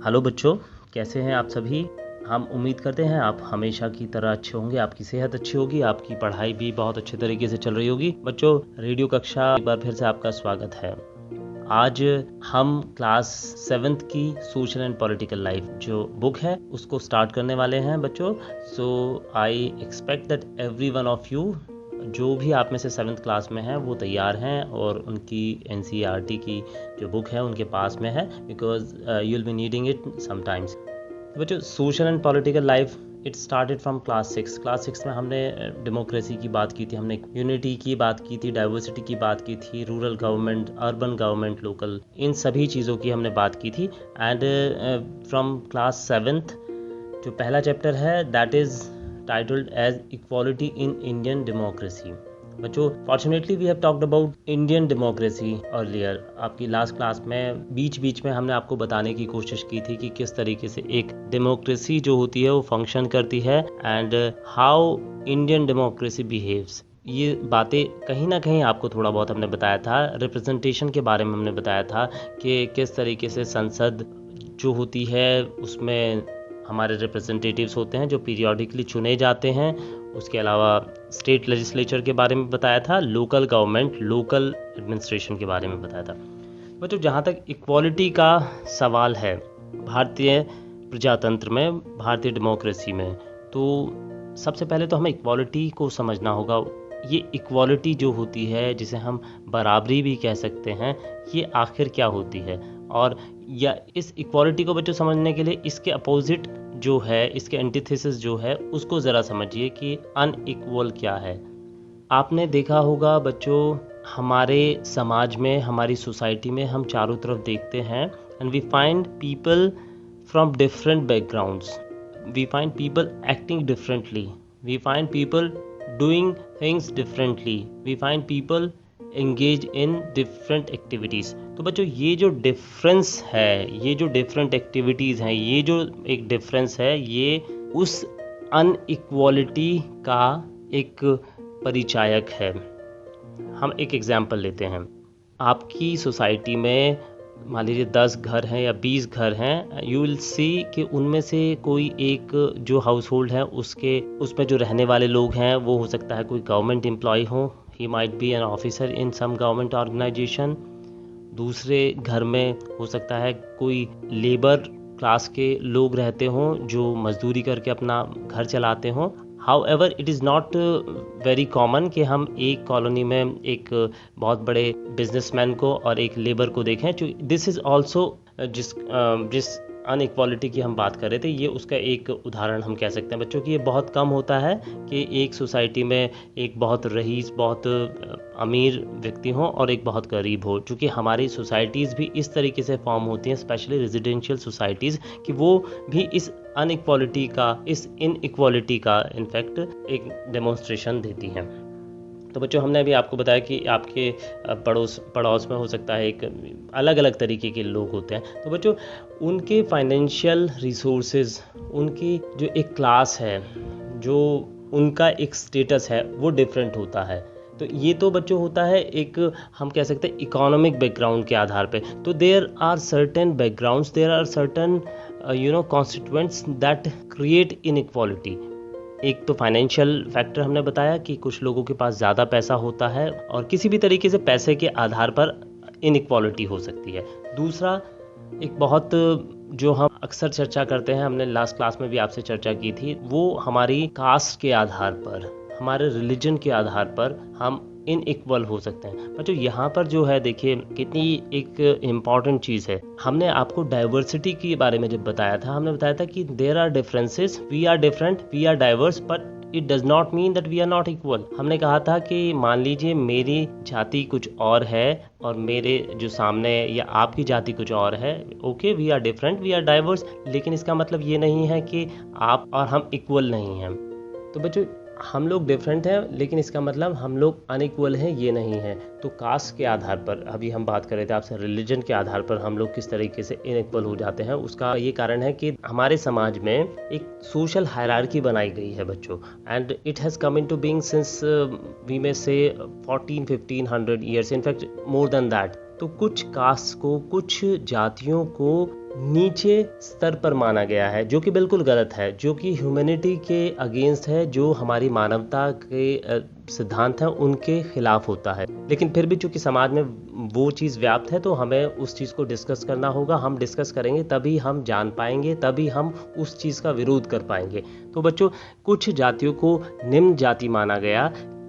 Hello बच्चों, कैसे हैं आप सभी। हम उम्मीद करते हैं आप हमेशा की तरह अच्छे होंगे, आपकी सेहत अच्छी होगी, आपकी पढ़ाई भी बहुत अच्छे तरीके से चल रही होगी। बच्चों, रेडियो कक्षा एक बार फिर से आपका स्वागत है। आज हम क्लास 7th की सोशल एंड पॉलिटिकल लाइफ जो बुक है उसको स्टार्ट करने वाले हैं बच्चों। So I expect that every one of you, जो भी आप में से 7th क्लास में हैं वो तैयार हैं और उनकी NCERT की जो बुक है उनके पास में है, because you will be needing it sometimes. तो बच्चों, social and political life it started from class 6। Class 6 में हमने डेमोक्रेसी की बात की थी, हमने यूनिटी की बात की थी, डाइवर्सिटी की बात की थी, rural government, urban government, local, इन सभी चीज़ों की हमने बात की थी। एंड फ्रॉम क्लास 7th जो पहला चैप्टर है that is titled as equality in Indian democracy। बच्चों, fortunately we have talked about Indian democracy earlier. आपकी लास्ट क्लास में बीच बीच में हमने आपको बताने की कोशिश की थी कि किस तरीके से एक डेमोक्रेसी जो होती है वो फंक्शन करती है and how Indian democracy behaves. ये बातें कहीं ना कहीं आपको थोड़ा बहुत हमने बताया था। रिप्रेजेंटेशन के बारे में हमने बताया था कि किस तरीके से संसद जो होती है उसमें हमारे रिप्रेजेंटेटिव्स होते हैं जो पीरियोडिकली चुने जाते हैं। उसके अलावा स्टेट लेजिस्लेचर के बारे में बताया था, लोकल गवर्नमेंट, लोकल एडमिनिस्ट्रेशन के बारे में बताया था। बच्चों, जहाँ तक इक्वालिटी का सवाल है भारतीय प्रजातंत्र में, भारतीय डेमोक्रेसी में, तो सबसे पहले तो हमें इक्वालिटी को समझना होगा। ये इक्वालिटी जो होती है, जिसे हम बराबरी भी कह सकते हैं, ये आखिर क्या होती है। और या इस इक्वालिटी को बच्चों समझने के लिए इसके अपोजिट जो है, इसके एंटीथेसिस जो है, उसको ज़रा समझिए कि अनइक्वल क्या है। आपने देखा होगा बच्चों, हमारे समाज में, हमारी सोसाइटी में हम चारों तरफ देखते हैं and we find people from different backgrounds, we find people acting differently, we find people doing things differently, we find people engage in different activities. तो बच्चों, ये जो डिफरेंस है, ये जो डिफरेंट एक्टिविटीज़ हैं, ये जो एक डिफरेंस है, ये उस अनइक्वालिटी का एक परिचायक है। हम एक एग्जांपल लेते हैं। आपकी सोसाइटी में मान लीजिए 10 घर हैं या 20 घर हैं, यू विल सी कि उनमें से कोई एक जो हाउस होल्ड है उसमें जो रहने वाले लोग हैं वो हो सकता है कोई गवर्नमेंट एम्प्लॉय हो, he might be an officer in some government organization. दूसरे घर में हो सकता है कोई लेबर क्लास के लोग रहते हों जो मजदूरी करके अपना घर चलाते हों। However, it is not very common कि हम एक कॉलोनी में एक बहुत बड़े बिजनेसमैन को और एक लेबर को देखें। दिस इज़ ऑल्सो जिस अनइक्वालिटी की हम बात कर रहे थे, ये उसका एक उदाहरण हम कह सकते हैं बच्चों कि ये बहुत कम होता है कि एक सोसाइटी में एक बहुत रईस, बहुत अमीर व्यक्ति हो और एक बहुत गरीब हो। चूँकि हमारी सोसाइटीज़ भी इस तरीके से फॉर्म होती हैं, स्पेशली रेजिडेंशियल सोसाइटीज़, कि वो भी इस अनइक्वालिटी का, इस इनइक्वालिटी का इनफैक्ट एक डेमोन्स्ट्रेशन देती हैं। तो बच्चों, हमने अभी आपको बताया कि आपके पड़ोस में हो सकता है एक अलग अलग तरीके के लोग होते हैं। तो बच्चों, उनके फाइनेंशियल रिसोर्सेज, उनकी जो एक क्लास है, जो उनका एक स्टेटस है, वो डिफरेंट होता है। तो ये तो बच्चों होता है एक, हम कह सकते हैं इकोनॉमिक बैकग्राउंड के आधार पे। तो there are certain backgrounds, there are certain constituents that create inequality. एक तो फाइनेंशियल फैक्टर हमने बताया कि कुछ लोगों के पास ज़्यादा पैसा होता है और किसी भी तरीके से पैसे के आधार पर इनइक्वालिटी हो सकती है। दूसरा, एक बहुत जो हम अक्सर चर्चा करते हैं, हमने लास्ट क्लास में भी आपसे चर्चा की थी, वो हमारी कास्ट के आधार पर, हमारे रिलीजन के आधार पर हम इनइक्वल हो सकते हैं। बच्चों, यहाँ पर जो है देखिए कितनी एक इम्पॉर्टेंट चीज़ है। हमने आपको डाइवर्सिटी के बारे में जब बताया था, हमने बताया था कि there are differences, we are different, we are diverse, but it does not mean that we are not equal. हमने कहा था कि मान लीजिए मेरी जाति कुछ और है और मेरे जो सामने या आपकी जाति कुछ और है, okay, we are different, we are diverse, लेकिन इसका मतलब ये नहीं है कि आप और हम इक्वल नहीं हैं। तो बच्चों, हम लोग डिफरेंट हैं, लेकिन इसका मतलब हम लोग अनइक्वल हैं ये नहीं है। तो कास्ट के आधार पर, अभी हम बात कर रहे थे आपसे, रिलीजन के आधार पर हम लोग किस तरीके से इनइक्वल हो जाते हैं, उसका ये कारण है कि हमारे समाज में एक सोशल हायरार्की बनाई गई है बच्चों, and it has come into being since we may say 1400-1500 years, in fact more than that. तो कुछ कास्ट को, कुछ जातियों को नीचे स्तर पर माना गया है, जो कि बिल्कुल गलत है, जो कि ह्यूमैनिटी के अगेंस्ट है, जो हमारी मानवता के सिद्धांत हैं उनके खिलाफ होता है। लेकिन फिर भी चूंकि समाज में वो चीज़ व्याप्त है, तो हमें उस चीज़ को डिस्कस करना होगा। हम डिस्कस करेंगे तभी हम जान पाएंगे, तभी हम उस चीज़ का विरोध कर पाएंगे। तो बच्चों, कुछ जातियों को निम्न जाति माना गया,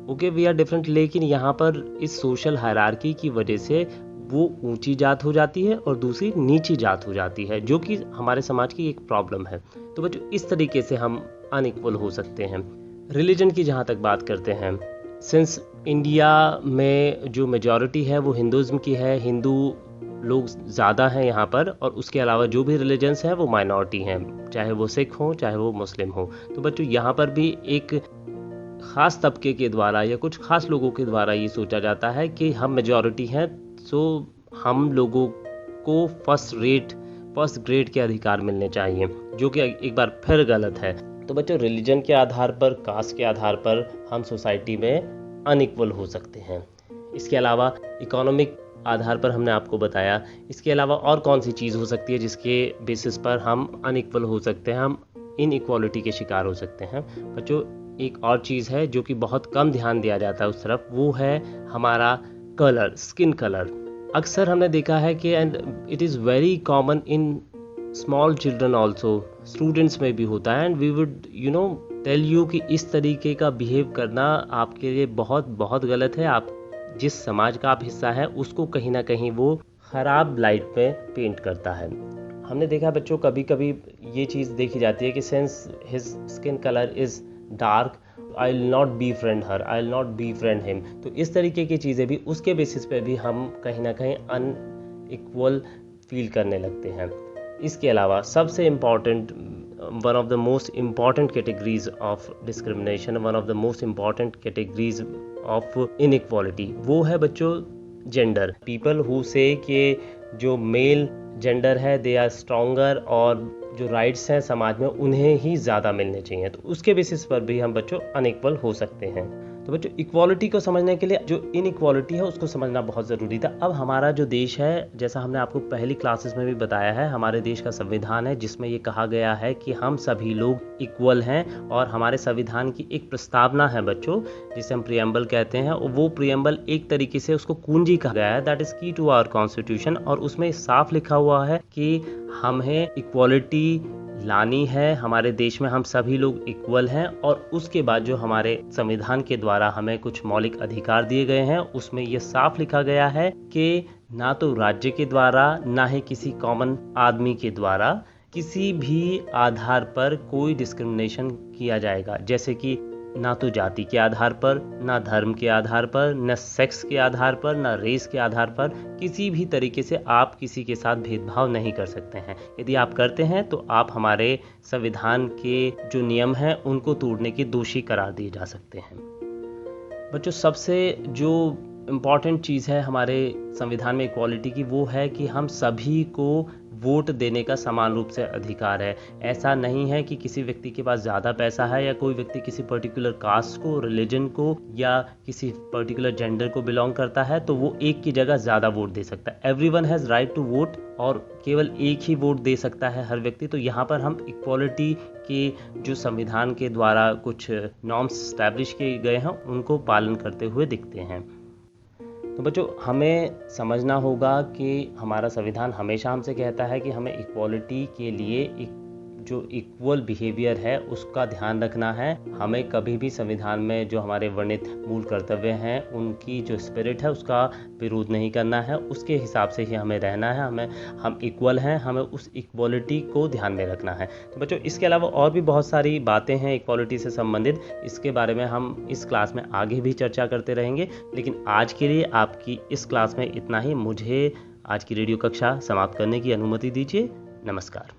ओके, वी आर डिफरेंट, लेकिन यहाँ पर इस सोशल हायरार्की की वजह से वो ऊंची जात हो जाती है और दूसरी नीची जात हो जाती है, जो कि हमारे समाज की एक प्रॉब्लम है। तो बच्चों, इस तरीके से हम अनइक्वल हो सकते हैं। रिलीजन की जहाँ तक बात करते हैं, सिंस इंडिया में जो मेजॉरिटी है वो हिंदुज़्म की है, हिंदू लोग ज़्यादा हैं यहाँ पर, और उसके अलावा जो भी रिलीजन्स हैं वो माइनॉरिटी हैं, चाहे वो सिख हो चाहे वो मुस्लिम हो। तो बच्चों, यहाँ पर भी एक ख़ास तबके के द्वारा या कुछ ख़ास लोगों के द्वारा ये सोचा जाता है कि हम मेजॉरिटी हैं, सो हम लोगों को फर्स्ट ग्रेड के अधिकार मिलने चाहिए, जो कि एक बार फिर गलत है। तो बच्चों, रिलीजन के आधार पर, कास्ट के आधार पर हम सोसाइटी में अनइक्वल हो सकते हैं। इसके अलावा इकोनॉमिक आधार पर हमने आपको बताया। इसके अलावा और कौन सी चीज़ हो सकती है जिसके बेसिस पर हम अनइक्वल हो सकते हैं, हम इनइक्वालिटी के शिकार हो सकते हैं। बच्चों, एक और चीज़ है जो कि बहुत कम ध्यान दिया जाता है उस तरफ, वो है हमारा कलर, स्किन कलर। अक्सर हमने देखा है कि and it is very common in small children also, students में भी होता है, and we would tell you कि इस तरीके का बिहेव करना आपके लिए बहुत बहुत गलत है। आप जिस समाज का आप हिस्सा है उसको कहीं ना कहीं वो ख़राब लाइट में पेंट करता है। हमने देखा बच्चों, कभी कभी ये चीज़ देखी जाती है कि since his skin colour is dark, I will not be friend her, I will not be friend him. तो इस तरीके की चीज़ें भी, उसके बेसिस पे भी हम कहीं ना कहीं अनइक्वल फील करने लगते हैं। इसके अलावा सबसे important, one of the most important categories of discrimination, one of the most important categories of inequality, वो है बच्चों जेंडर। पीपल हु से कि जो मेल जेंडर है दे आर स्ट्रॉन्गर, और जो राइट्स हैं समाज में उन्हें ही ज़्यादा मिलने चाहिए। तो उसके बेसिस पर भी हम बच्चों अनइक्वल हो सकते हैं। तो बच्चों, इक्वालिटी को समझने के लिए जो इनइक्वालिटी है उसको समझना बहुत ज़रूरी था। अब हमारा जो देश है, जैसा हमने आपको पहली क्लासेस में भी बताया है, हमारे देश का संविधान है जिसमें ये कहा गया है कि हम सभी लोग इक्वल हैं, और हमारे संविधान की एक प्रस्तावना है बच्चों, जिसे हम प्रियम्बल कहते हैं, और वो प्रियम्बल एक तरीके से उसको कुंजी कहा गया है, दैट इज़ की टू आवर कॉन्स्टिट्यूशन। और उसमें साफ लिखा हुआ है कि हमें इक्वालिटी लानी है, हमारे देश में हम सभी लोग इक्वल हैं। और उसके बाद जो हमारे संविधान के द्वारा हमें कुछ मौलिक अधिकार दिए गए हैं, उसमें यह साफ लिखा गया है कि ना तो राज्य के द्वारा, ना ही किसी कॉमन आदमी के द्वारा किसी भी आधार पर कोई डिस्क्रिमिनेशन किया जाएगा। जैसे कि ना तो जाति के आधार पर, ना धर्म के आधार पर, ना सेक्स के आधार पर, ना रेस के आधार पर, किसी भी तरीके से आप किसी के साथ भेदभाव नहीं कर सकते हैं। यदि आप करते हैं तो आप हमारे संविधान के जो नियम हैं उनको तोड़ने के दोषी करार दिए जा सकते हैं। बच्चों, सबसे जो इम्पॉर्टेंट चीज़ है हमारे संविधान में इक्वालिटी की, वो है कि हम सभी को वोट देने का समान रूप से अधिकार है। ऐसा नहीं है कि किसी व्यक्ति के पास ज़्यादा पैसा है, या कोई व्यक्ति किसी पर्टिकुलर कास्ट को, रिलीजन को, या किसी पर्टिकुलर जेंडर को बिलोंग करता है तो वो एक की जगह ज़्यादा वोट दे सकता है। Everyone has right to vote, और केवल एक ही वोट दे सकता है हर व्यक्ति। तो यहाँ पर हम इक्वालिटी के जो संविधान के द्वारा कुछ नॉर्म्स इस्टेब्लिश किए गए हैं उनको पालन करते हुए दिखते हैं। तो बच्चों, हमें समझना होगा कि हमारा संविधान हमेशा हमसे कहता है कि हमें इक्वालिटी के लिए जो इक्वल बिहेवियर है उसका ध्यान रखना है। हमें कभी भी संविधान में जो हमारे वर्णित मूल कर्तव्य हैं उनकी जो स्पिरिट है उसका विरोध नहीं करना है, उसके हिसाब से ही हमें रहना है। हम इक्वल हैं, हमें उस इक्वालिटी को ध्यान में रखना है। तो बच्चों, इसके अलावा और भी बहुत सारी बातें हैं इक्वालिटी से संबंधित, इसके बारे में हम इस क्लास में आगे भी चर्चा करते रहेंगे। लेकिन आज के लिए आपकी इस क्लास में इतना ही। मुझे आज की रेडियो कक्षा समाप्त करने की अनुमति दीजिए। नमस्कार।